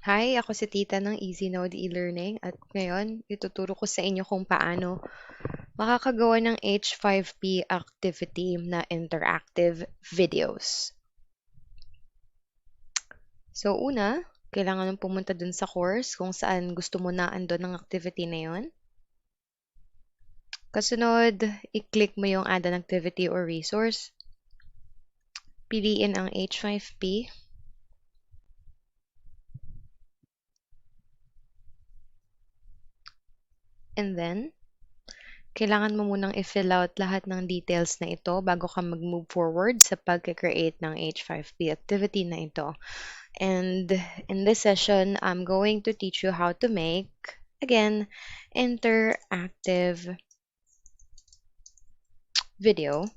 Hi, ako si Tita ng EzyNode e-learning at ngayon ituturo ko sa inyo kung paano makakagawa ng H5P activity na interactive videos. So una, kailangan mong pumunta dun sa course kung saan gusto mo na andun ng activity na yon. Kasunod, i-click mo yung add an activity or resource. Piliin ang H5P. And then, kailangan mo munang i-fill out lahat ng details na ito bago ka mag-move forward sa pag-create ng H5P activity na ito. And in this session, I'm going to teach you how to make, again, interactive video.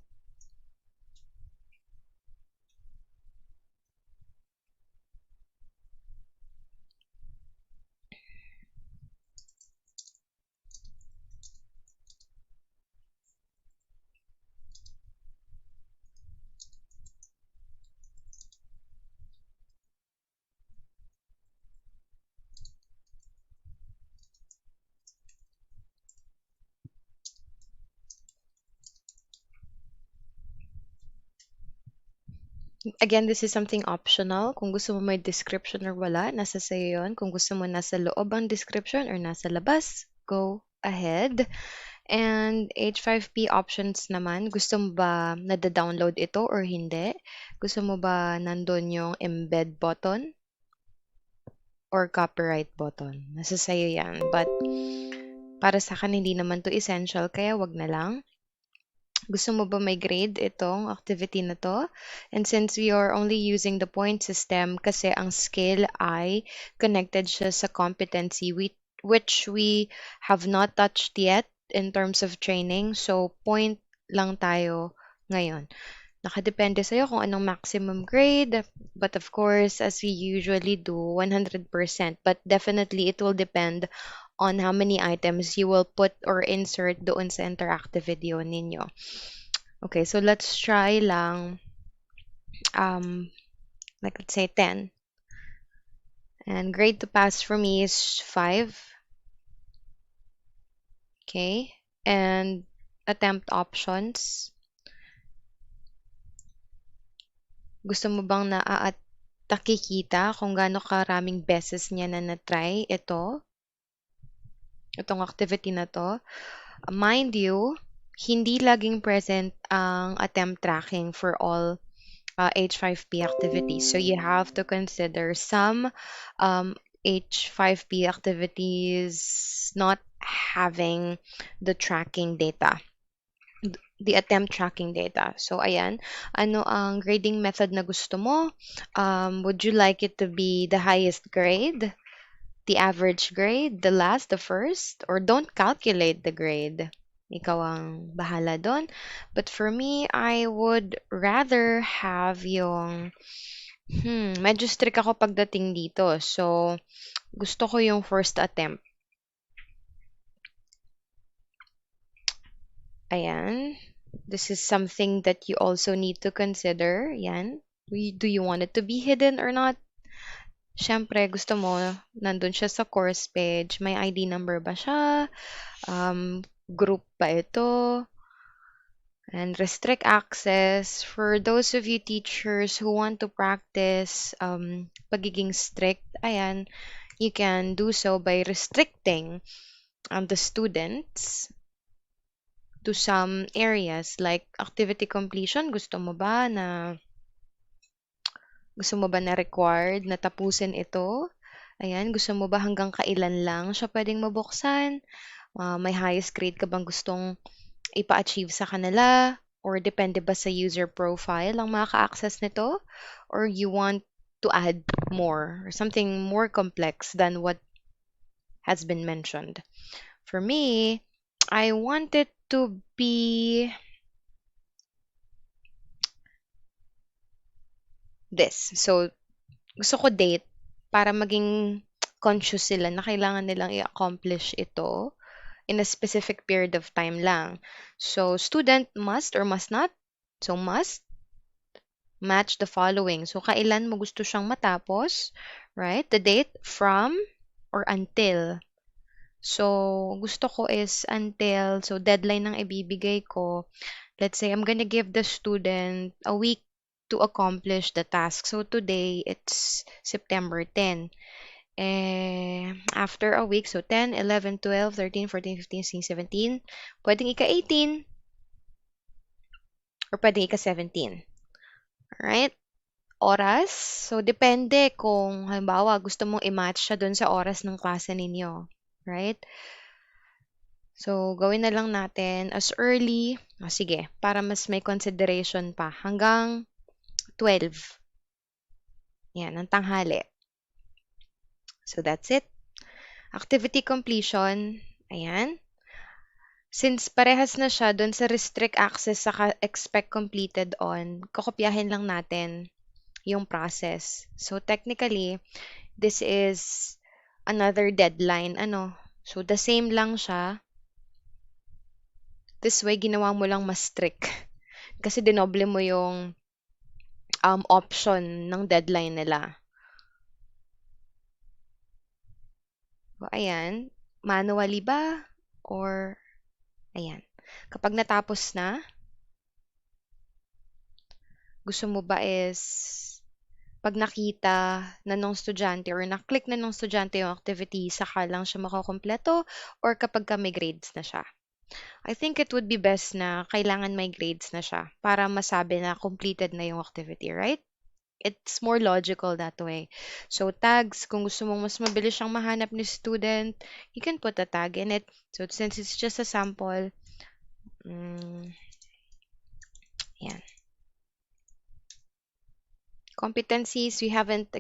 Again, this is something optional. Kung gusto mo may description or wala, nasa sa'yo yun. Kung gusto mo nasa loob ang description or nasa labas, go ahead. And H5P options naman, gusto mo ba nada-download ito or hindi? Gusto mo ba nandun yung embed button or copyright button? Nasa sa'yo yan. But para sa akin, hindi naman to essential, kaya wag na lang. Gusto mo ba may grade itong activity na to? And since we are only using the point system, kasi ang skill ay connected siya sa competency which we have not touched yet in terms of training. So, point lang tayo ngayon. Nakadepende sa'yo kung anong maximum grade. But of course, as we usually do, 100%. But definitely, it will depend on how many items you will put or insert doon sa interactive video ninyo. Okay, so let's try lang, like let's say 10. And grade to pass for me is 5. Okay, and attempt options. Gusto mo bang nakikita kung gaano karaming beses niya na na-try itong activity na to? Mind you, hindi laging present ang attempt tracking for all H5P activities. So you have to consider some H5P activities not having the tracking data, the attempt tracking data. So ayan, ano ang grading method na gusto mo? Would you like it to be the highest grade, the average grade, the last, the first, or don't calculate the grade? Ikaw ang bahala doon. But for me, I would rather have yung medyo strict ako pagdating dito. So, gusto ko yung first attempt. Ayan. This is something that you also need to consider. Yan. Do you want it to be hidden or not? Siyempre, gusto mo, nandun siya sa course page. May ID number ba siya? Group ba ito? And restrict access. For those of you teachers who want to practice pagiging strict, ayan, you can do so by restricting the students to some areas like activity completion. Gusto mo ba na required na tapusin ito? Ayan, gusto mo ba hanggang kailan lang siya pwedeng mabuksan? May highest grade ka bang gustong ipa-achieve sa kanila? Or depende ba sa user profile ang makaka-access nito? Or you want to add more or something more complex than what has been mentioned? For me, I want it to be this. So, gusto ko date para maging conscious sila na kailangan nilang i-accomplish ito in a specific period of time lang. So, student must or must not. So, must match the following. So, kailan mo gusto siyang matapos, right? The date from or until. So, gusto ko is until. So, deadline ng ibibigay ko. Let's say I'm gonna give the student a week to accomplish the task. So, today, it's September 10. After a week, so 10, 11, 12, 13, 14, 15, 16, 17, pwedeng ika-18 or pwedeng ika-17. Alright? Oras. So, depende kung halimbawa gusto mong i-match siya dun sa oras ng klase ninyo. Right? So, gawin na lang natin as early. Sige, para mas may consideration pa. Hanggang 12. Yan, ang tanghali. So, that's it. Activity completion. Ayan. Since parehas na siya dun sa restrict access sa expect completed on, kokopyahin lang natin yung process. So, technically, this is another deadline. So, the same lang siya. This way, ginawa mo lang mas strict. Kasi dinoble mo yung option ng deadline nila. So, ayan. Manually ba? Or, ayan. Kapag natapos na, gusto mo ba is, pag nakita na nung estudyante or na-click na nung estudyante yung activity, saka lang siya makakompleto or kapag ka may grades na siya? I think it would be best na kailangan may grades na siya para masabi na completed na yung activity, right? It's more logical that way. So, tags, kung gusto mong mas mabilis siyang mahanap ni student, you can put a tag in it. So, since it's just a sample, yan. Competencies, we haven't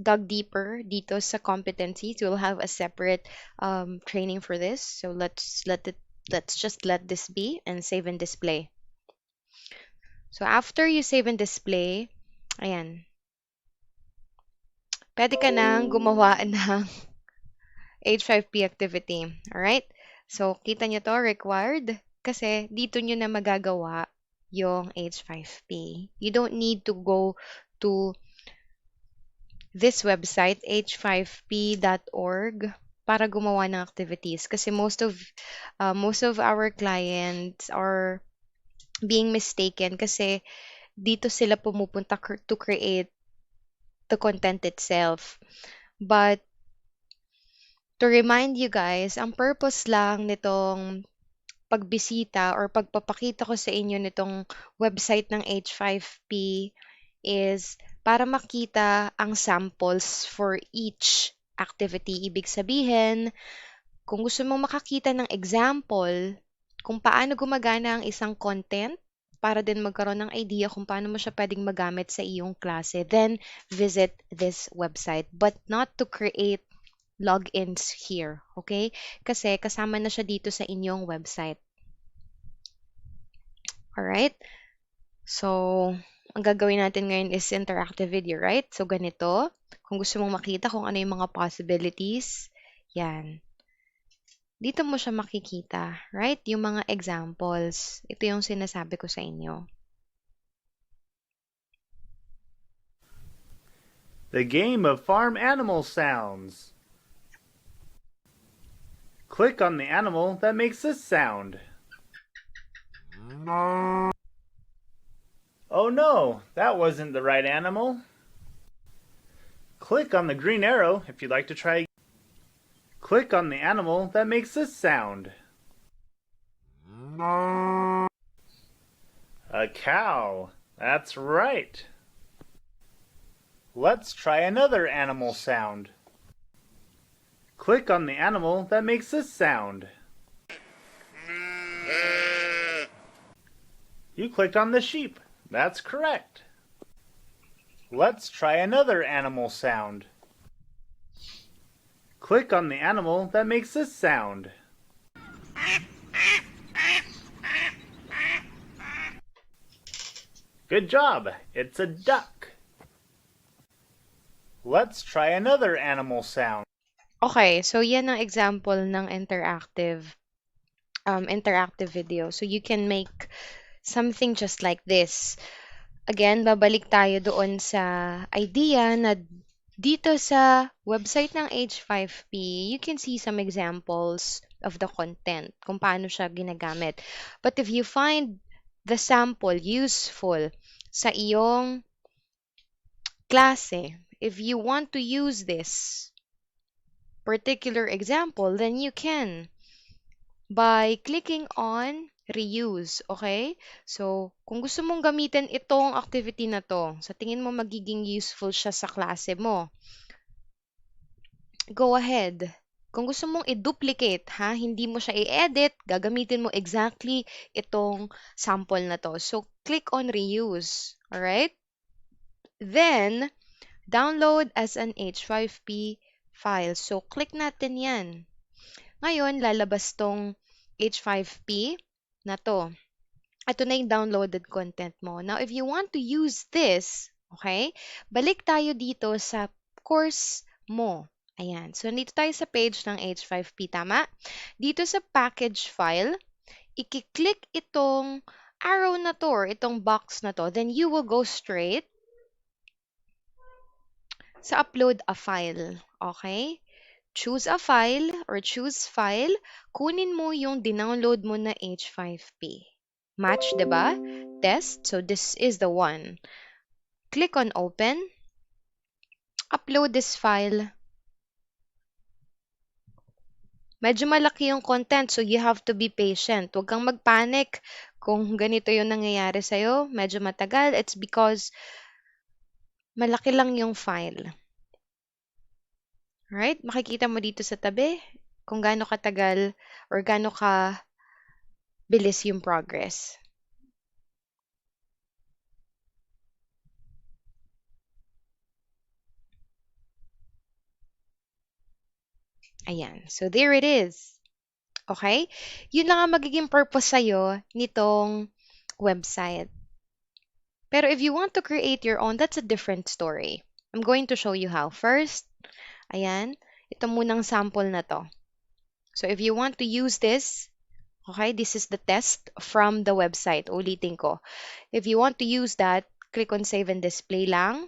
dug deeper dito sa competencies. We'll have a separate training for this. So, let's just let this be and save and display. So, after you save and display, ayan, pwede ka nang gumawa ng H5P activity. Alright? So, kita nyo to, required. Kasi, dito nyo na magagawa yung H5P. You don't need to go to this website, h5p.org, para gumawa ng activities. Kasi most of our clients are being mistaken kasi dito sila pumupunta to create the content itself. But to remind you guys, ang purpose lang nitong pagbisita or pagpapakita ko sa inyo nitong website ng H5P is para makita ang samples for each activity. Ibig sabihin, kung gusto mong makakita ng example kung paano gumagana ang isang content, para din magkaroon ng idea kung paano mo siya pwedeng magamit sa iyong klase, then visit this website. But not to create logins here, okay? Kasi kasama na siya dito sa inyong website. Alright? So, ang gagawin natin ngayon is interactive video, right? So, ganito. Kung gusto mong makita kung ano yung mga possibilities, yan. Dito mo siya makikita, right? Yung mga examples. Ito yung sinasabi ko sa inyo. The game of farm animal sounds. Click on the animal that makes this sound. Oh no, that wasn't the right animal. Click on the green arrow if you'd like to try. Click on the animal that makes this sound. A cow. That's right. Let's try another animal sound. Click on the animal that makes this sound. You clicked on the sheep. That's correct. Let's try another animal sound. Click on the animal that makes this sound. Good job. It's a duck. Let's try another animal sound. Okay, so yan ang example ng interactive video. So you can make something just like this. Again, babalik tayo doon sa idea na dito sa website ng H5P, you can see some examples of the content, kung paano siya ginagamit. But if you find the sample useful sa iyong klase, if you want to use this particular example, then you can by clicking on reuse, okay? So, kung gusto mong gamitin itong activity na to, sa tingin mo magiging useful siya sa klase mo, go ahead. Kung gusto mong i-duplicate, ha, hindi mo siya i-edit, gagamitin mo exactly itong sample na to. So, click on reuse, alright? Then, download as an H5P file. So, click natin yan. Ngayon, lalabas tong H5P na to. Ito na yung downloaded content mo. Now, if you want to use this, okay, balik tayo dito sa course mo. Ayan. So, nandito tayo sa page ng H5P, tama? Dito sa package file, i-click itong arrow na to or itong box na to. Then, you will go straight sa upload a file. Okay? Choose a file or choose file. Kunin mo yung dinownload mo na H5P. Match, diba? Test. So, this is the one. Click on open. Upload this file. Medyo malaki yung content, so you have to be patient. Huwag kang magpanic kung ganito yung nangyayari sa'yo. Medyo matagal. It's because malaki lang yung file. Right? Makikita mo dito sa tabi kung gaano katagal or gaano ka bilis yung progress. Ayan. So, there it is. Okay? Yun lang ang magiging purpose sa'yo nitong website. Pero if you want to create your own, that's a different story. I'm going to show you how. First, ayan, ito munang sample na to. So, if you want to use this, okay, this is the test from the website. Ulitin ko. If you want to use that, click on Save and Display lang.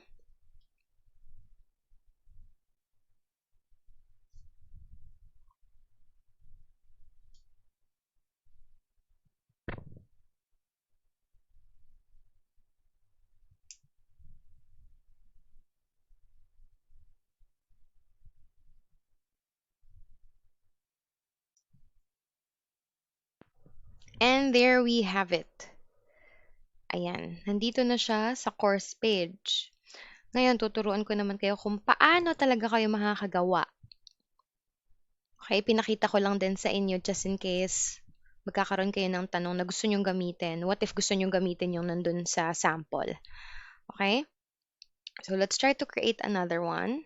And there we have it. Ayan, nandito na siya sa course page. Ngayon, tuturuan ko naman kayo kung paano talaga kayo makakagawa. Okay, pinakita ko lang din sa inyo just in case magkakaroon kayo ng tanong na gusto nyong gamitin. What if gusto nyong gamitin yung nandun sa sample? Okay? So, let's try to create another one.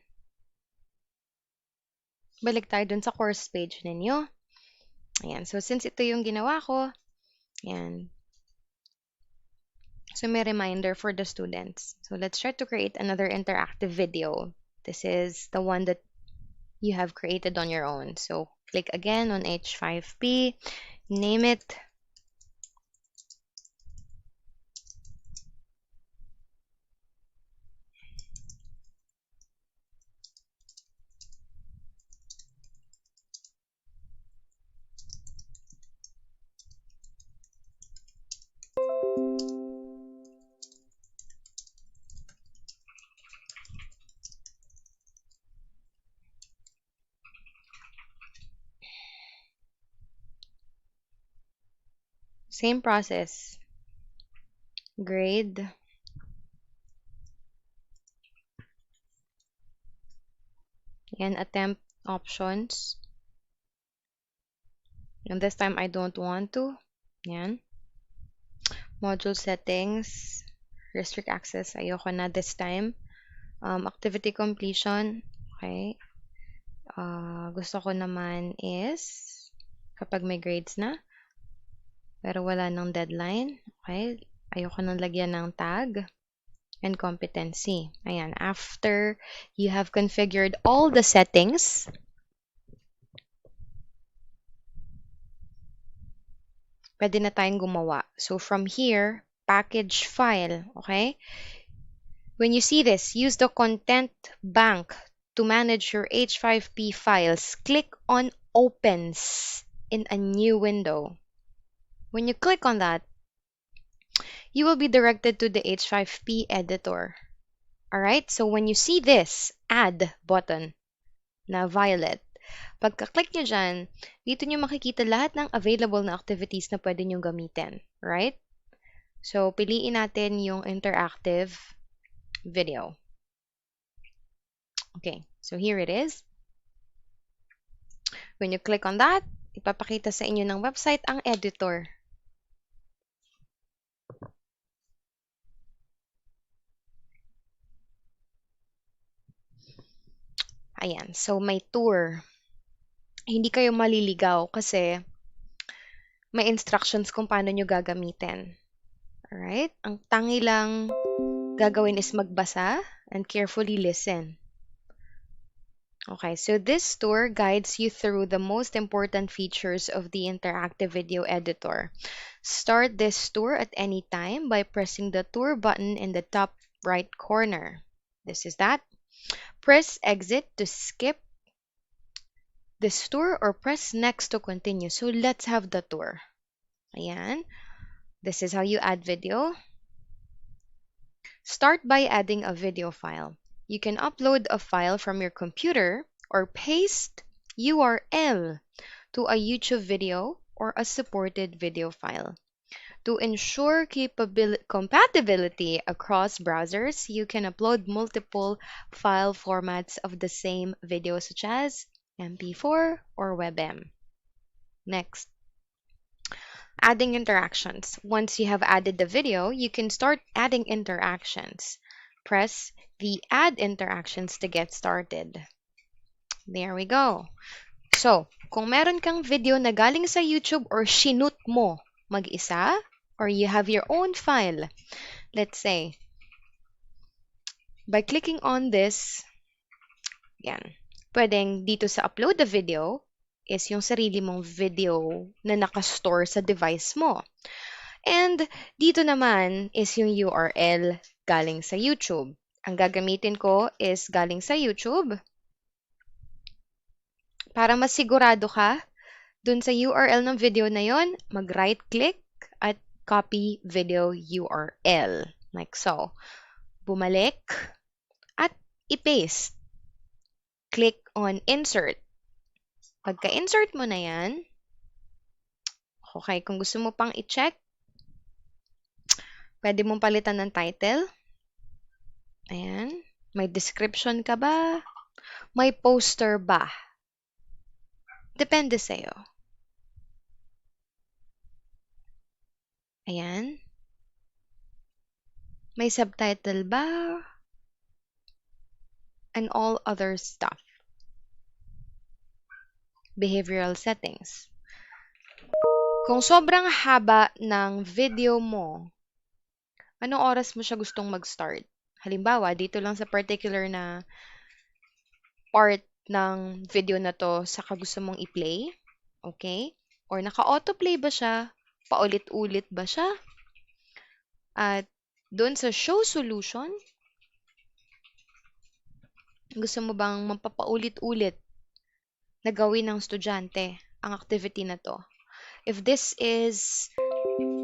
Balik tayo dun sa course page ninyo. Ayan. So, since ito yung ginawa ko, ayan. So, may reminder for the students. So, let's try to create another interactive video. This is the one that you have created on your own. So, click again on H5P, name it. Same process. Grade. And attempt options. And this time I don't want to. Yan. Module settings. Restrict access. Ayoko na this time. Activity completion. Okay. Gusto ko naman is kapag may grades na. Pero wala nang deadline. Okay. Ayoko nang lagyan ng tag. And competency. Ayan. After you have configured all the settings, pwede na tayong gumawa. So, from here, package file, okay? When you see this, use the content bank to manage your H5P files. Click on Opens in a new window. When you click on that, you will be directed to the H5P editor. Alright, so when you see this Add button na violet, pagka-click nyo dyan, dito nyo makikita lahat ng available na activities na pwede nyo gamitin. Right? So, piliin natin yung interactive video. Okay, so here it is. When you click on that, ipapakita sa inyo ng website ang editor. Ayan, so may tour. Hindi kayo maliligaw kasi may instructions kung paano nyo gagamitin. Alright? Ang tangi lang gagawin is magbasa and carefully listen. Okay, so this tour guides you through the most important features of the interactive video editor. Start this tour at any time by pressing the tour button in the top right corner. This is that. Press exit to skip this tour or press next to continue. So let's have the tour. Ayan. This is how you add video. Start by adding a video file. You can upload a file from your computer or paste URL to a YouTube video or a supported video file. To ensure compatibility across browsers, you can upload multiple file formats of the same video such as MP4 or WebM. Next, adding interactions. Once you have added the video, you can start adding interactions. Press the Add Interactions to get started. There we go. So, kung meron kang video na galing sa YouTube or shinut mo mag-isa, or you have your own file, let's say, by clicking on this, yan, pwedeng dito sa upload the video is yung sarili mong video na nakastore sa device mo. And dito naman is yung URL galing sa YouTube. Ang gagamitin ko is galing sa YouTube. Para mas sigurado ka dun sa URL ng video na yon, mag-right click at copy video URL. Like so. Bumalik at i-paste. Click on insert. Pagka-insert mo na yan, okay, kung gusto mo pang i-check, pwede mong palitan ng title. Ayan. May description ka ba? May poster ba? Depende sa'yo. Ayan. May subtitle ba? And all other stuff. Behavioral settings. Kung sobrang haba ng video mo, anong oras mo siya gustong mag-start? Halimbawa, dito lang sa particular na part ng video na to, saka gusto mong i-play? Okay? Or naka-autoplay ba siya? Paulit-ulit ba siya? At doon sa show solution, gusto mo bang mapapaulit-ulit na gawin ng estudyante ang activity na to? If this is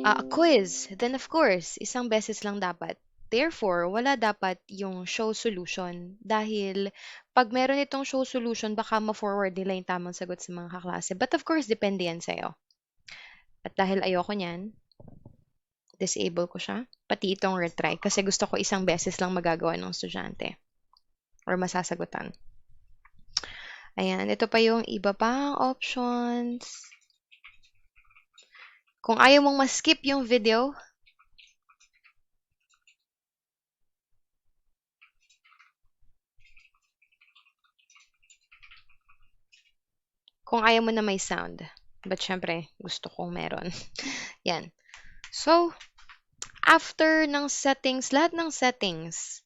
a quiz, then of course, isang beses lang dapat. Therefore, wala dapat yung show solution dahil pag meron itong show solution, baka ma-forward nila yung tamang sagot sa mga kaklase. But of course, depende yan sa'yo. At dahil ayoko niyan, disable ko siya. Pati itong retry kasi gusto ko isang beses lang magagawa ng estudyante or masasagutan. Ayan, ito pa yung iba pang options. Kung ayaw mong ma-skip yung video, kung ayaw mo na may sound. But syempre, gusto kong meron. Yan. So, after ng settings, lahat ng settings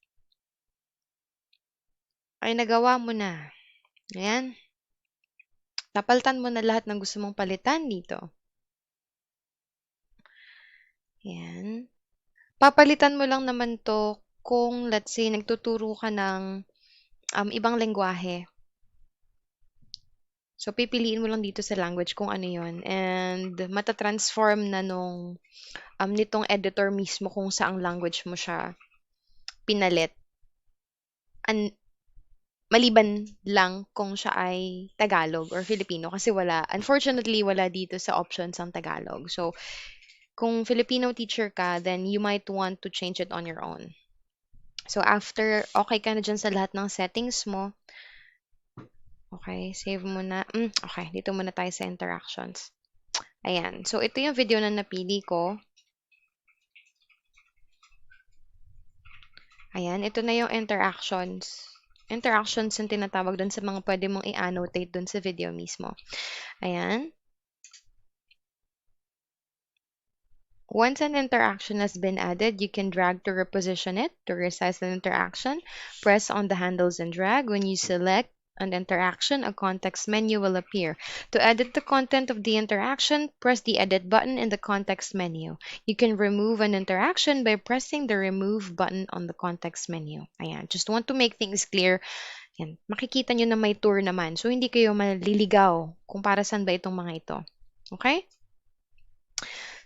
ay nagawa mo na. Ayan. Napalitan mo na lahat ng gusto mong palitan dito. Ayan. Papalitan mo lang naman to kung let's say nagtuturo ka ng ibang lengguwahe. So, pipiliin mo lang dito sa language kung ano yon, and matatransform na nitong editor mismo kung saang language mo siya pinalit. Maliban lang kung siya ay Tagalog or Filipino, kasi unfortunately, wala dito sa options ang Tagalog. So, kung Filipino teacher ka, then you might want to change it on your own. So, after okay ka na dyan sa lahat ng settings mo, okay, save mo na. Okay, dito muna tayo sa interactions. Ayan. So, ito yung video na napili ko. Ayan, ito na yung interactions. Interactions yung tinatawag dun sa mga pwede mong i-annotate dun sa video mismo. Ayan. Once an interaction has been added, you can drag to reposition it. To resize an interaction, press on the handles and drag. When you select an interaction, a context menu will appear. To edit the content of the interaction, press the edit button in the context menu. You can remove an interaction by pressing the remove button on the context menu. Ayan, just want to make things clear. Yan, makikita nyo na may tour naman. So, hindi kayo maliligaw kung para saan ba itong mga ito. Okay?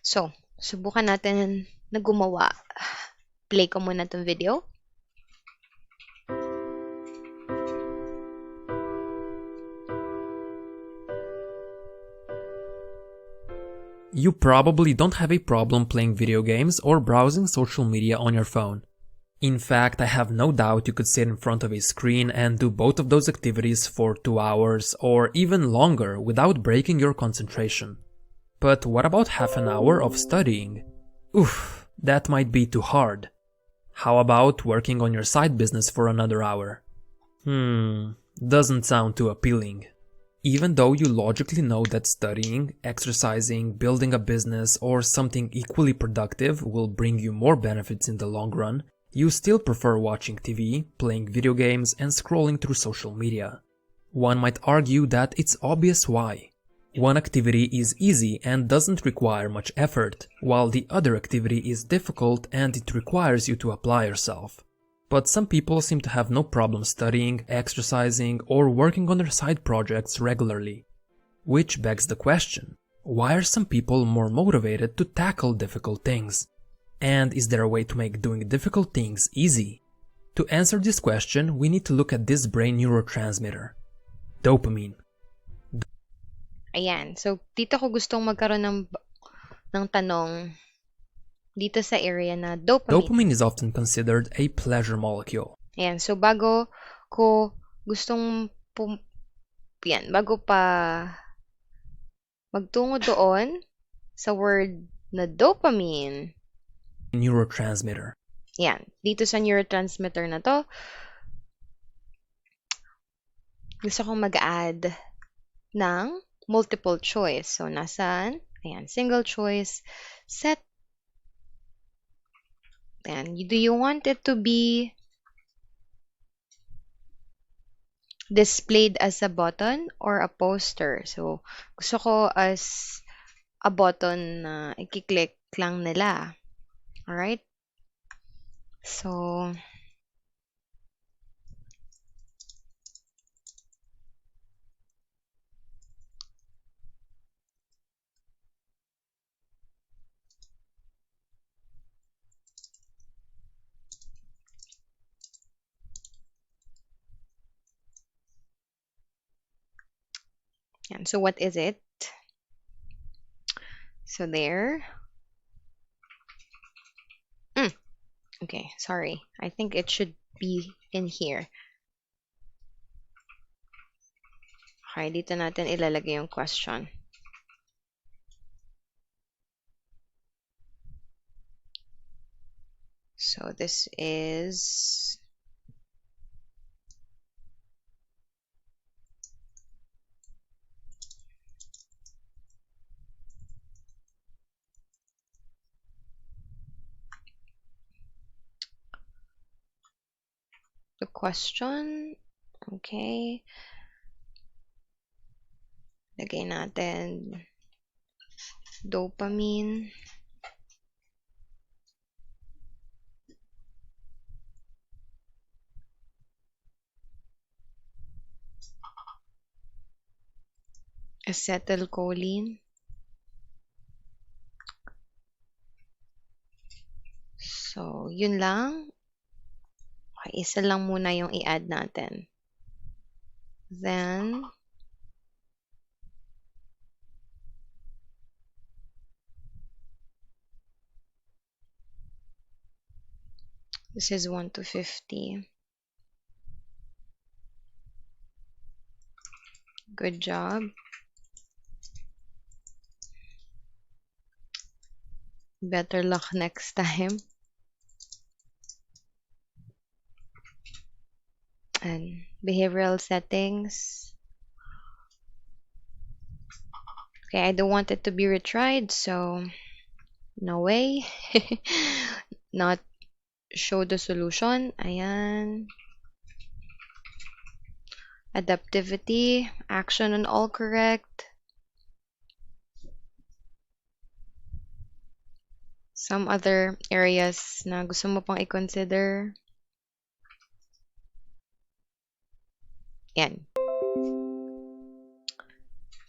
So, subukan natin na gumawa. Play ko muna itong video. You probably don't have a problem playing video games or browsing social media on your phone. In fact, I have no doubt you could sit in front of a screen and do both of those activities for 2 hours or even longer without breaking your concentration. But what about half an hour of studying? Oof, that might be too hard. How about working on your side business for another hour? Doesn't sound too appealing. Even though you logically know that studying, exercising, building a business, or something equally productive will bring you more benefits in the long run, you still prefer watching TV, playing video games, and scrolling through social media. One might argue that it's obvious why. One activity is easy and doesn't require much effort, while the other activity is difficult and it requires you to apply yourself. But some people seem to have no problem studying, exercising, or working on their side projects regularly. Which begs the question, why are some people more motivated to tackle difficult things? And is there a way to make doing difficult things easy? To answer this question, we need to look at this brain neurotransmitter, dopamine. Ayan. So, dito ko gustong magkaroon ng tanong dito sa area na dopamine. Dopamine is often considered a pleasure molecule. Ayan. So, bago ko gustong bago pa magtungo doon sa word na dopamine, Neurotransmitter. yan, dito sa neurotransmitter na to, gusto kong mag-add ng multiple choice. So, nasaan? Ayan, single choice, set. And do you want it to be displayed as a button or a poster? So, gusto ko as a button na i-click lang nila. Alright? So, yan. So, what is it? So, there. Okay, sorry. I think it should be in here. Okay, dito natin ilalagay yung question. So, this is the question. Okay. Lagay natin dopamine. Acetylcholine. So, yun lang. Okay, isa lang muna yung i-add natin. Then, this is 1 to 50. Good job. Better luck next time. And behavioral settings. Okay, I don't want it to be retried, so no way. Not show the solution. Ayan. Adaptivity, action on all correct. Some other areas na gusto mo pang i-consider. Yan.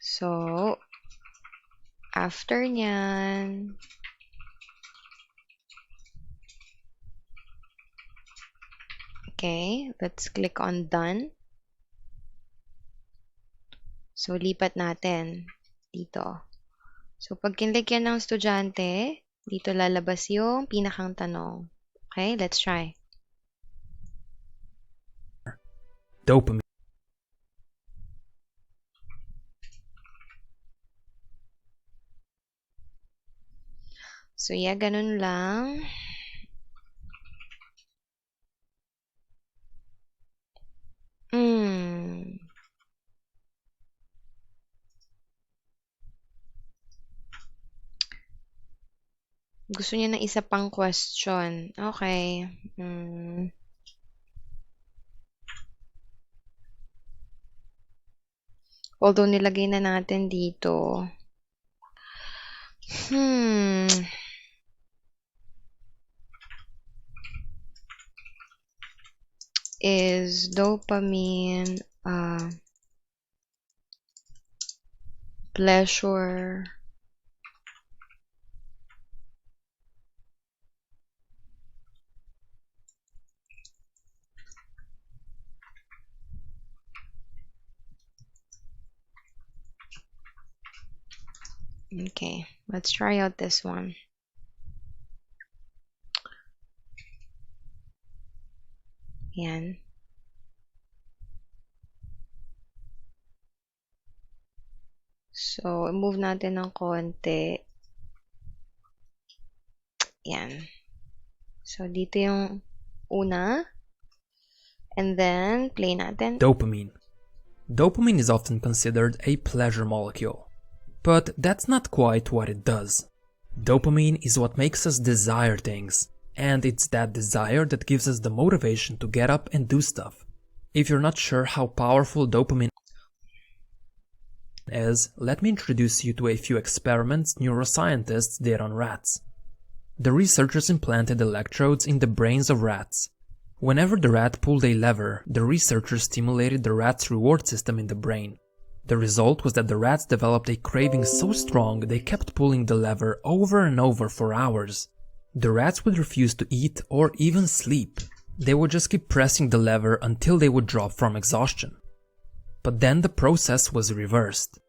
So, after nyan, okay, let's click on done. So, lipat natin dito. So, pag kinlik yan ng estudyante, dito lalabas yung pinakang tanong. Okay, let's try. Dopamine. So, yeah, ganun lang. Gusto niya ng isa pang question. Okay. Although nilagay na natin dito. Is dopamine pleasure okay, let's try out this one. Yan. So, move natin ng konti. Yan. So, dito yung una. And then, play natin. Dopamine. Dopamine is often considered a pleasure molecule. But that's not quite what it does. Dopamine is what makes us desire things, and it's that desire that gives us the motivation to get up and do stuff. If you're not sure how powerful dopamine is, let me introduce you to a few experiments neuroscientists did on rats. The researchers implanted electrodes in the brains of rats. Whenever the rat pulled a lever, the researchers stimulated the rat's reward system in the brain. The result was that the rats developed a craving so strong they kept pulling the lever over and over for hours. The rats would refuse to eat or even sleep. They would just keep pressing the lever until they would drop from exhaustion. But then the process was reversed.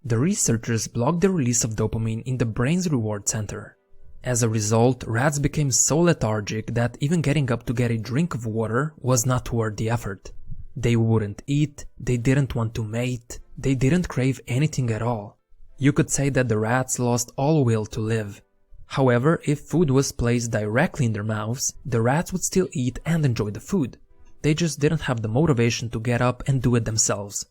The researchers blocked the release of dopamine in the brain's reward center. As a result, rats became so lethargic that even getting up to get a drink of water was not worth the effort. They wouldn't eat, they didn't want to mate, they didn't crave anything at all. You could say that the rats lost all will to live. However, if food was placed directly in their mouths, the rats would still eat and enjoy the food. They just didn't have the motivation to get up and do it themselves.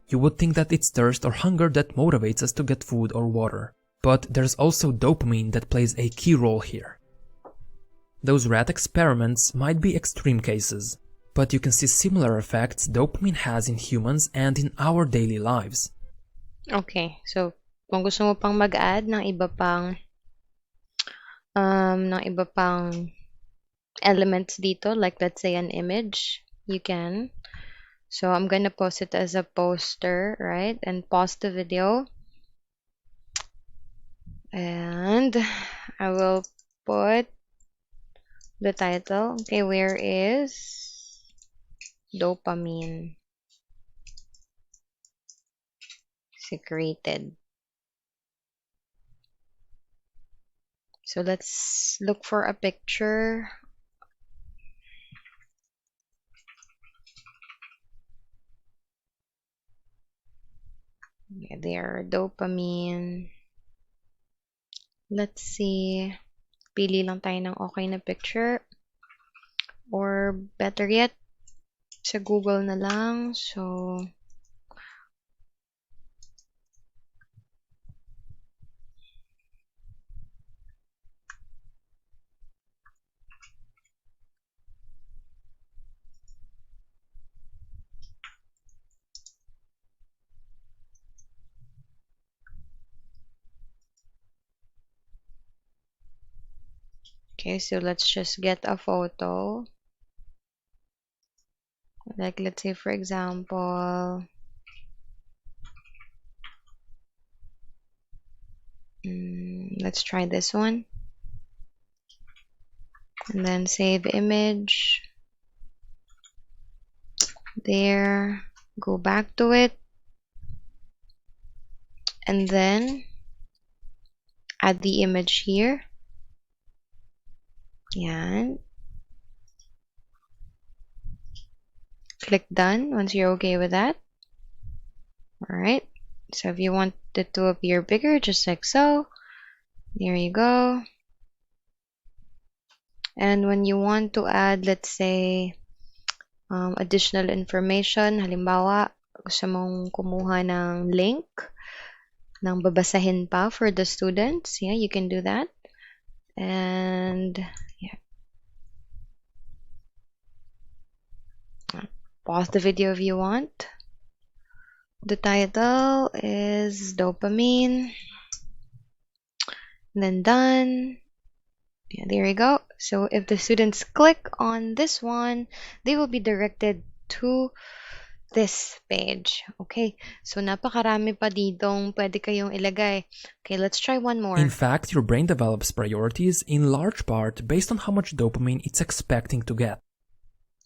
You would think that it's thirst or hunger that motivates us to get food or water. But there's also dopamine that plays a key role here. Those rat experiments might be extreme cases, but you can see similar effects dopamine has in humans and in our daily lives. Okay, so kung gusto mo pang mag-add ng iba pang elements dito, like let's say an image, you can. So I'm gonna post it as a poster, right? And pause the video. And I will put the title. Okay, where is dopamine secreted? So let's look for a picture. Yeah, there, dopamine. Let's see. Pili lang tayo ng okay na picture. Or better yet, sa Google na lang. So, okay, so let's just get a photo. Like, let's say, for example, let's try this one. And then save image. There. Go back to it. And then add the image here. Yan. Click done once you're okay with that. Alright. So if you want it to appear bigger, just like so. There you go. And when you want to add, let's say, additional information, halimbawa, gusto mong kumuha ng link ng babasahin pa for the students, yeah, you can do that. And yeah, pause the video if you want. The title is dopamine. And then done. Yeah, there you go. So if the students click on this one, they will be directed to this page. Okay, so napakarami pa ditong pwede kayong ilagay. Okay, let's try one more. In fact, your brain develops priorities in large part based on how much dopamine it's expecting to get.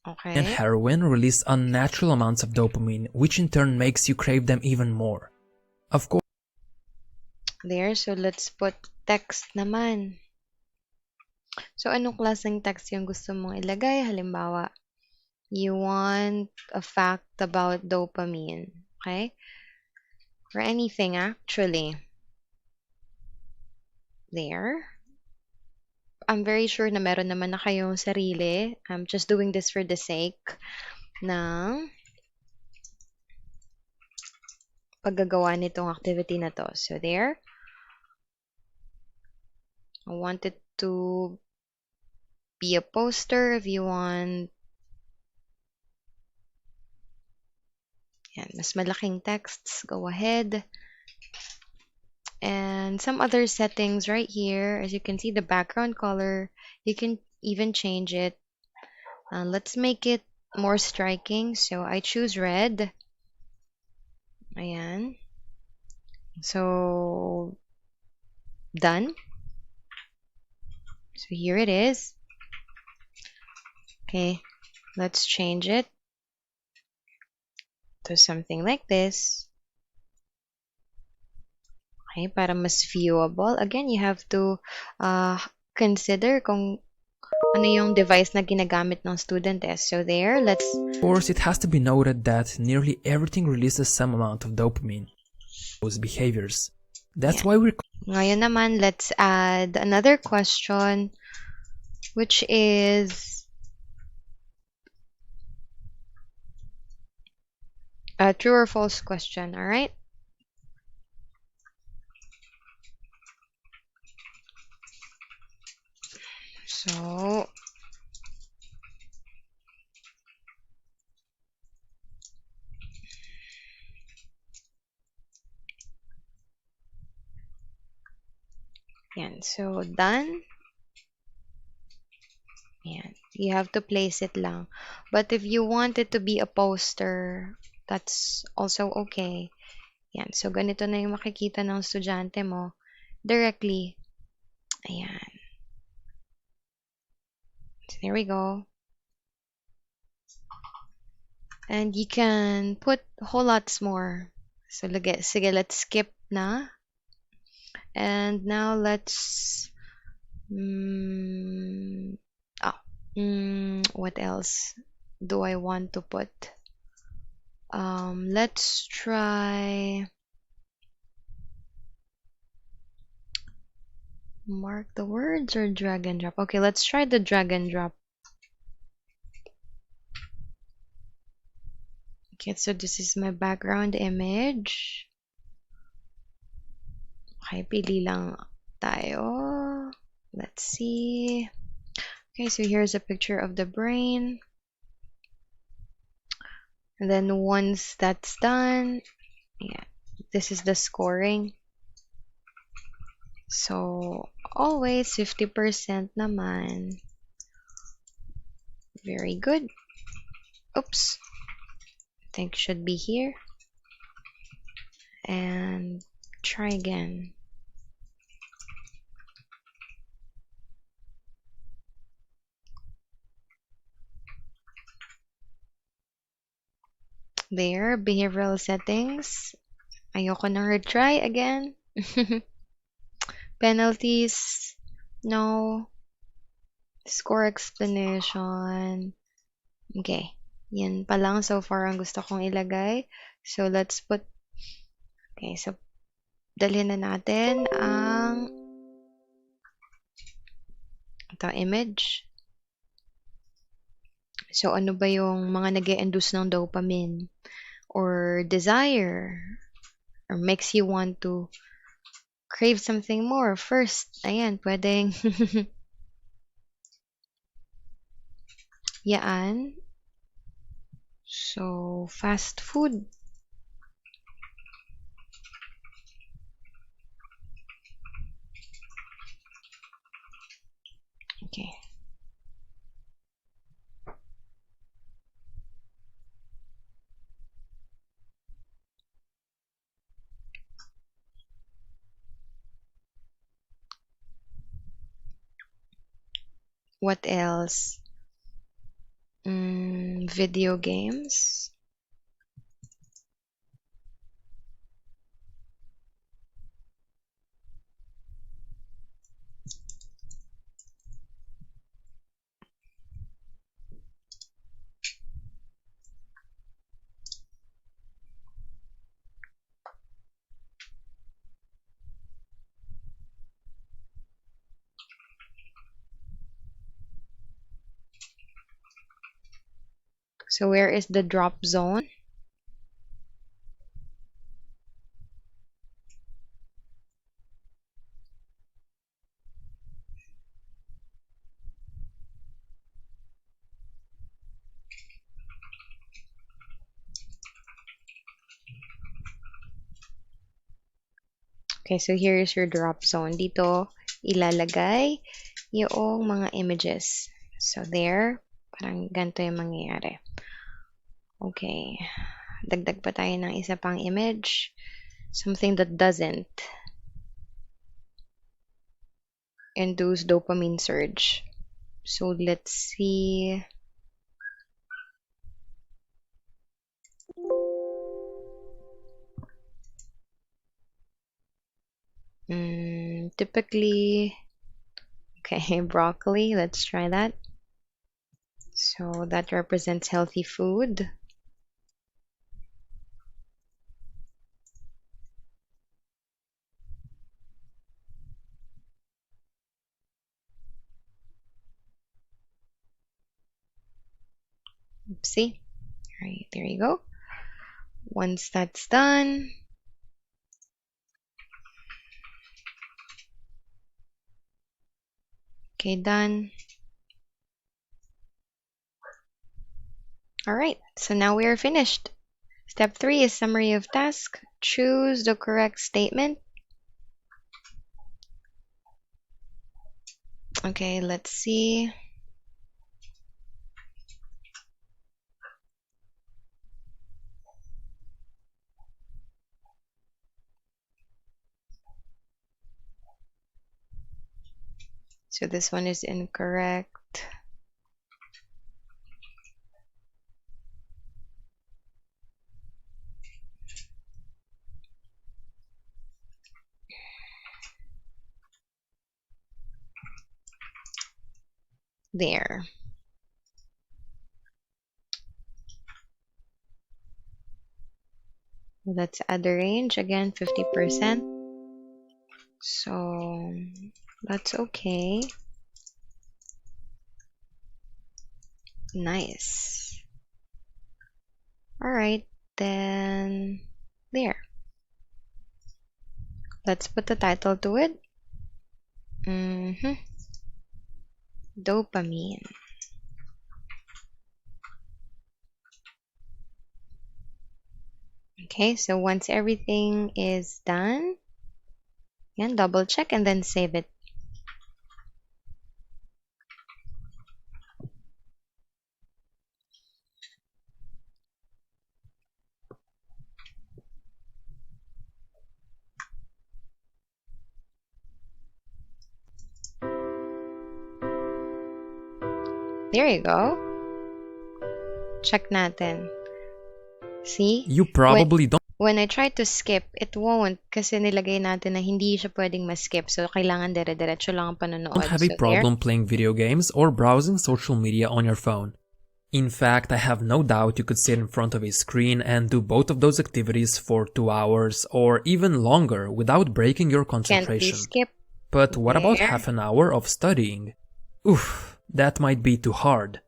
Okay. And heroin releases unnatural amounts of dopamine, which in turn makes you crave them even more. Of course, There, so let's put text naman. So anong klaseng text yung gusto mong ilagay? Halimbawa, you want a fact about dopamine, okay? Or anything actually. There. I'm very sure na meron naman na kayong sarili. I'm just doing this for the sake ng paggagawa nitong activity na to. So there. I want it to be a poster if you want. Yan, mas malaking texts, go ahead. And some other settings right here. As you can see, the background color, you can even change it. Let's make it more striking. So I choose red. Ayan. So, done. So here it is. Okay, let's change it to something like this. Okay, para mas viewable. Again, you have to consider kung ano yung device na ginagamit ng student eh. So there, let's... Of course, it has to be noted that nearly everything releases some amount of dopamine. Those behaviors. That's why we're... Ngayon naman, let's add another question, which is a true or false question, alright? So, yan. So, done. Yan. You have to place it lang. But if you want it to be a poster, that's also okay. Yan. So, ganito na yung makikita ng estudyante mo directly. Ayan. So, there we go. And you can put whole lots more. So, sige, let's skip na. And now let's... what else do I want to put? Let's try... Mark the words or drag and drop? Okay, let's try the drag and drop. Okay, so this is my background image. Okay, pili lang tayo. Let's see. Okay, so here's a picture of the brain. And then once that's done, yeah, this is the scoring. So always 50% naman. Very good. Oops. I think should be here. And try again. There, behavioral settings. Ayoko nang retry again. Penalties. No. Score explanation. Okay. Yan pa lang so far ang gusto kong ilagay. So, let's put... Okay, so, dalhin na natin ang ito, image. So, ano ba yung mga nag-e-induce ng dopamine? Or desire? Or makes you want to crave something more? First, ayan, pwedeng yaan. So, fast food. Okay. What else? Video games. So where is the drop zone? Okay, so here is your drop zone. Dito, ilalagay yung mga images. So there, parang ganito yung mangyayari. Okay, dagdag pa tayo ng isa pang image. Something that doesn't induce dopamine surge. So let's see. Typically, okay, broccoli. Let's try that. So that represents healthy food. Oopsie. All right, there you go. Once that's done, okay, done. All right, so now we are finished. Step 3 is summary of task. Choose the correct statement. Okay, let's see. So this one is incorrect. There. Let's add the range again, 50%. So that's okay. Nice. All right, then there. Let's put the title to it. Dopamine. Okay, so once everything is done, and double check and then save it. There you go. Check natin. See? You probably don't When I try to skip, it won't kasi nilagay natin na hindi siya pwedeng ma-skip. So, kailangan dire-diretso lang ang panonood. have a problem playing video games or browsing social media on your phone. In fact, I have no doubt you could sit in front of a screen and do both of those activities for 2 hours or even longer without breaking your concentration. Can't be skipped. But what about There. half an hour of studying? Oof, that might be too hard.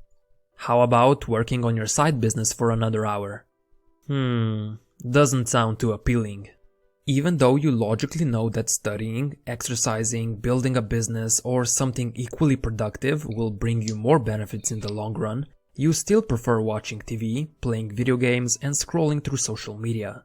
How about working on your side business for another hour? Doesn't sound too appealing. Even though you logically know that studying, exercising, building a business, or something equally productive will bring you more benefits in the long run, you still prefer watching TV, playing video games, and scrolling through social media.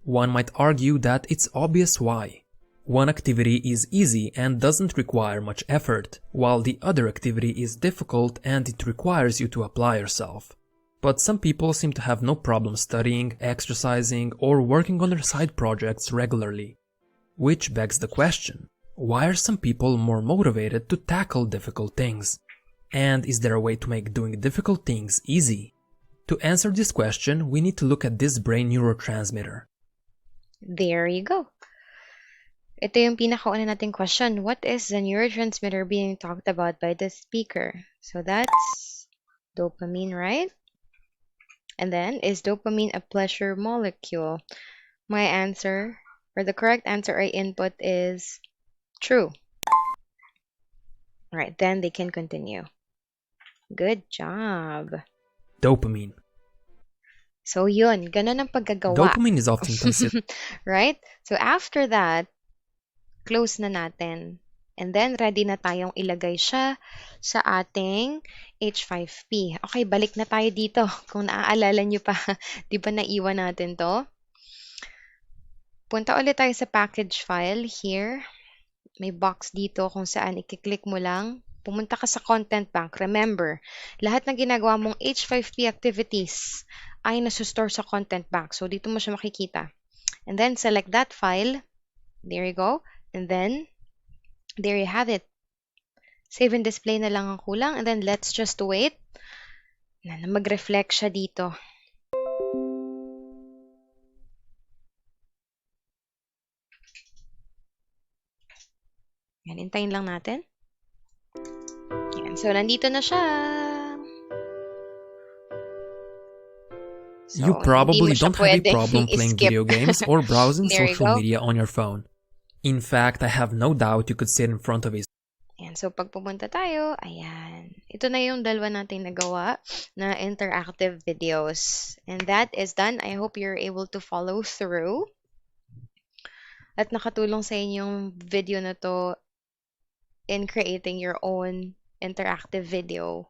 One might argue that it's obvious why. One activity is easy and doesn't require much effort, while the other activity is difficult and it requires you to apply yourself. But some people seem to have no problem studying, exercising, or working on their side projects regularly. Which begs the question, why are some people more motivated to tackle difficult things? And is there a way to make doing difficult things easy? To answer this question, we need to look at this brain neurotransmitter. There you go. Ito yung pinakauna nating question. What is the neurotransmitter being talked about by the speaker? So that's dopamine, right? And then, is dopamine a pleasure molecule? My answer, or the correct answer I input is true. Alright, then they can continue. Good job. Dopamine. So yun, ganun ang paggagawa. Dopamine is often considered Right? So after that, close na natin. And then, ready na tayong ilagay siya sa ating H5P. Okay, balik na tayo dito. Kung naaalala nyo pa, di ba naiwan natin to? Punta ulit tayo sa package file here. May box dito kung saan i-click mo lang. Pumunta ka sa content bank. Remember, lahat ng ginagawa mong H5P activities ay nasustore sa content bank. So, dito mo siya makikita. And then, select that file. There you go. And then, there you have it. Save and display na lang ang kulang. And then, let's just wait na mag-reflect siya dito. Yan, hintayin lang natin. Yan, so, nandito na siya. So, you probably hindi mo siya don't have a pwedeng problem playing i-skip. video games or browsing There you social go. media on your phone. In fact, I have no doubt you could sit in front of a Ayan, so pag pumunta tayo, ayan. Ito na yung dalawa nating nagawa na interactive videos. And that is done. I hope you're able to follow through. At nakatulong sa inyong video na to in creating your own interactive video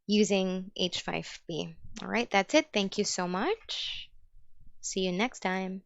using H5P. Alright, that's it. Thank you so much. See you next time.